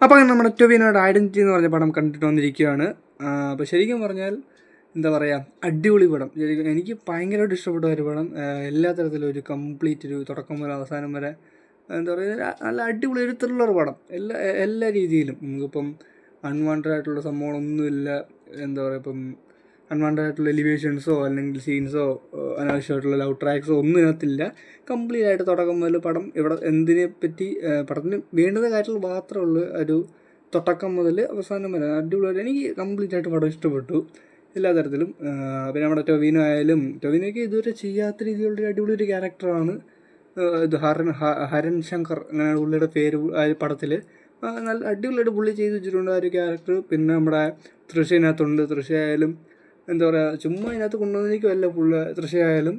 അപ്പോൾ അങ്ങനെ നമ്മുടെ ടൊവിനോയുടെ ഐഡൻറ്റിറ്റി എന്ന് പറഞ്ഞ പടം കണ്ടിട്ട് വന്നിരിക്കുകയാണ്. അപ്പോൾ ശരിക്കും പറഞ്ഞാൽ എന്താ പറയുക, അടിപൊളി പടം. ശരിക്കും എനിക്ക് ഭയങ്കരമായിട്ട് ഇഷ്ടപ്പെട്ട ഒരു പടം. എല്ലാ തരത്തിലും ഒരു കംപ്ലീറ്റ് ഒരു തുടക്കം മുതൽ അവസാനം വരെ എന്താ പറയുക, നല്ല അടിപൊളി ഒരു ത്രില്ലർ പടം. എല്ലാ രീതിയിലും നമുക്കിപ്പം അൺവാണ്ടഡ് ആയിട്ടുള്ള സംഭവങ്ങളൊന്നുമില്ല. എന്താ പറയുക, ഇപ്പം അൺവാണ്ടഡ് ആയിട്ടുള്ള എലിവേഷൻസോ അല്ലെങ്കിൽ സീൻസോ അനാവശ്യമായിട്ടുള്ള ലവ് ട്രാക്സോ ഒന്നും ഇതിനകത്തില്ല. കംപ്ലീറ്റ് ആയിട്ട് തുടക്കം മുതൽ പടം ഇവിടെ എന്തിനെ പറ്റി പടത്തിന് വേണ്ടുന്ന കാര്യത്തിൽ മാത്രമേ ഉള്ളൂ. ഒരു തുടക്കം മുതൽ അവസാനം വരെ അടിപൊളിയായിട്ട് എനിക്ക് കംപ്ലീറ്റ് ആയിട്ട് പടം ഇഷ്ടപ്പെട്ടു എല്ലാ തരത്തിലും. പിന്നെ നമ്മുടെ ടൊവിനോ ആയാലും, ടൊവിനോയ്ക്ക് ഇതുവരെ ചെയ്യാത്ത രീതിയിലുള്ളൊരു അടിപൊളി ഒരു ക്യാരക്ടറാണ് ഇത് ഹരൺ ശങ്കർ, അങ്ങനെ പുള്ളിയുടെ പേര് ആ പടത്തിൽ നല്ല അടിപൊളിയായിട്ട് പുള്ളി ചെയ്ത് വെച്ചിട്ടുണ്ട് ആ ഒരു ക്യാരക്ടർ. പിന്നെ നമ്മുടെ തൃശ്ശിനകത്തുണ്ട്. തൃശ്ശയായാലും എന്താ പറയുക, ചുമ്മാ ഇതിനകത്ത് കൊണ്ടുവന്നിരിക്കുമല്ല തൃശ്ശയായാലും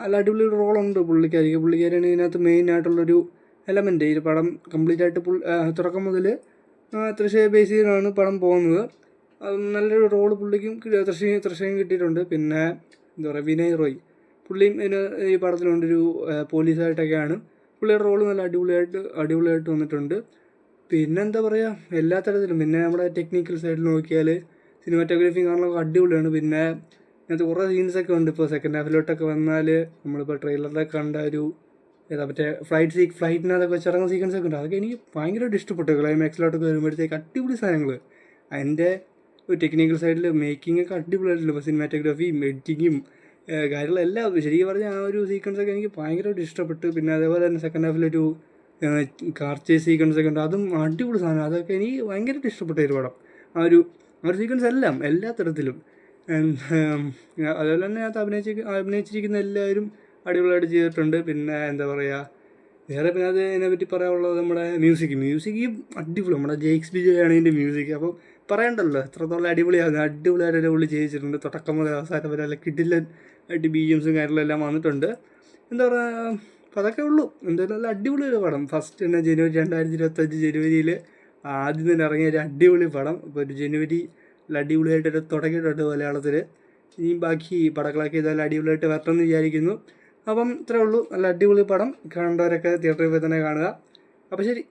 നല്ല അടിപൊളി റോളുണ്ട് പുള്ളിക്കാരിയാണ് ഇതിനകത്ത് മെയിൻ ആയിട്ടുള്ളൊരു എലമെൻറ്റ്. ഈ പടം കംപ്ലീറ്റ് ആയിട്ട് തുടക്കം മുതൽ തൃശ്ശയെ ബേസ് ചെയ്താണ് പടം പോകുന്നത്. നല്ലൊരു റോള് പുള്ളിക്കും തൃശ്ശയും കിട്ടിയിട്ടുണ്ട്. പിന്നെ എന്താ പറയുക, വിനയ് റോയ് പുള്ളിയും ഈ പടത്തിലുണ്ടൊരു പോലീസായിട്ടൊക്കെയാണ്. പുള്ളിയുടെ റോള് നല്ല അടിപൊളിയായിട്ട് വന്നിട്ടുണ്ട്. പിന്നെ എന്താ പറയുക, എല്ലാ തരത്തിലും. പിന്നെ നമ്മുടെ ടെക്നിക്കൽ സൈഡിൽ നോക്കിയാൽ സിനിമാറ്റോഗ്രാഫി കാരണം അടിപൊളിയാണ്. പിന്നെ ഇതിനകത്ത് കുറേ സീൻസൊക്കെ ഉണ്ട്. ഇപ്പോൾ സെക്കൻഡ് ഹാഫിലോട്ടൊക്കെ വന്നാൽ നമ്മളിപ്പോൾ ട്രെയിലറിലൊക്കെ കണ്ട ഒരു മറ്റേ ഫ്ലൈറ്റിനകത്തൊക്കെ വെച്ചിറങ്ങുന്ന സീക്വൻസൊക്കെ ഉണ്ട്. അതൊക്കെ എനിക്ക് ഭയങ്കരമായിട്ട് ഇഷ്ടപ്പെട്ടു. ക്ലൈമാക്സിലോട്ടൊക്കെ വരുമ്പോഴത്തേക്ക് അടിപൊളി സാധനങ്ങൾ. അതിൻ്റെ ഒരു ടെക്നിക്കൽ സൈഡിൽ മേക്കിങ്ങൊക്കെ അടിപൊളിയായിട്ടില്ല. ഇപ്പോൾ സിനിമാറ്റോഗ്രാഫിയും എഡിറ്റിങ്ങും കാര്യങ്ങളെല്ലാം ശരിക്കും പറഞ്ഞാൽ ആ ഒരു സീക്വൻസൊക്കെ എനിക്ക് ഭയങ്കരമായിട്ട് ഇഷ്ടപ്പെട്ടു. പിന്നെ അതേപോലെ തന്നെ സെക്കൻഡ് ഹാഫിലൊരു കാർ ചേസ് സീക്വൻസൊക്കെ ഉണ്ട്. അതും അടിപൊളി സാധനം. അതൊക്കെ എനിക്ക് ഭയങ്കരമായിട്ട് ഇഷ്ടപ്പെട്ട ഒരു പടം. ആ ഒരു സീക്വൻസ് എല്ലാം എല്ലാ തരത്തിലും. അതുപോലെ തന്നെ അത് അഭിനയിച്ചിരിക്കുന്ന എല്ലാവരും അടിപൊളിയായിട്ട് ചെയ്തിട്ടുണ്ട്. പിന്നെ എന്താ പറയുക, വേറെ പിന്നെ അതിനെപ്പറ്റി പറയാനുള്ളത് നമ്മുടെ മ്യൂസിക് അടിപൊളി. നമ്മുടെ ജെയ്ക്സ് ബിജോയാണ് ഇതിൻ്റെ മ്യൂസിക്. അപ്പോൾ പറയണ്ടല്ലോ എത്രത്തോളം അടിപൊളിയായിട്ട് പുള്ളി ചെയ്യിച്ചിട്ടുണ്ട്. തുടക്കം മുതൽ അവസാനം വരെ നല്ല കിടിലൻ ആയിട്ട് BGMസും കാര്യങ്ങളെല്ലാം വന്നിട്ടുണ്ട്. എന്താ പറയുക, അപ്പോൾ അതൊക്കെ ഉള്ളൂ. എന്തായാലും നല്ല അടിപൊളി ഒരു പടം. ഫസ്റ്റ് തന്നെ 2025 ജനുവരിയിൽ ആദ്യം തന്നെ ഇറങ്ങിയ ഒരു അടിപൊളി പടം. ഇപ്പോൾ ഒരു ജനുവരി നല്ല അടിപൊളിയായിട്ടൊരു തുടങ്ങിയിട്ടുണ്ട് മലയാളത്തിൽ. ഇനിയും ബാക്കി പടങ്ങളൊക്കെ ഇതെല്ലാം അടിപൊളിയായിട്ട് വരണമെന്ന് വിചാരിക്കുന്നു. അപ്പം ഇത്രേ ഉള്ളൂ. നല്ല അടിപൊളി പടം. കണ്ടവരൊക്കെ തിയേറ്ററിൽ പോയി തന്നെ കാണുക. അപ്പോൾ ശരി.